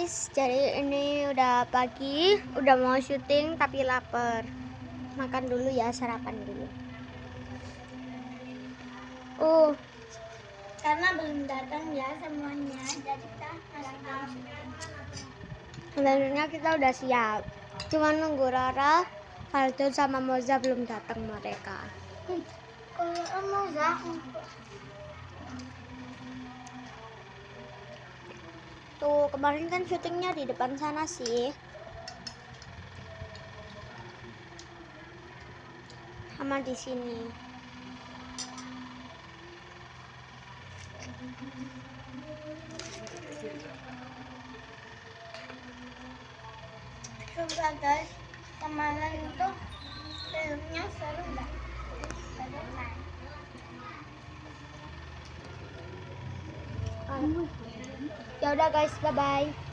guys, jadi ini udah pagi, udah mau syuting tapi lapar. Makan dulu ya, sarapan dulu. Karena belum datang ya semuanya, jadi kita masih belum syuting. Sebenarnya kita udah siap, cuma nunggu Rara, Faldo sama Moza belum datang mereka. Kalau Moza, Tuh kemarin kan syutingnya di depan sana sih, sama di sini. sumpah guys, kemarin itu filmnya seru nggak? Seru kan? Ya udah guys, bye bye.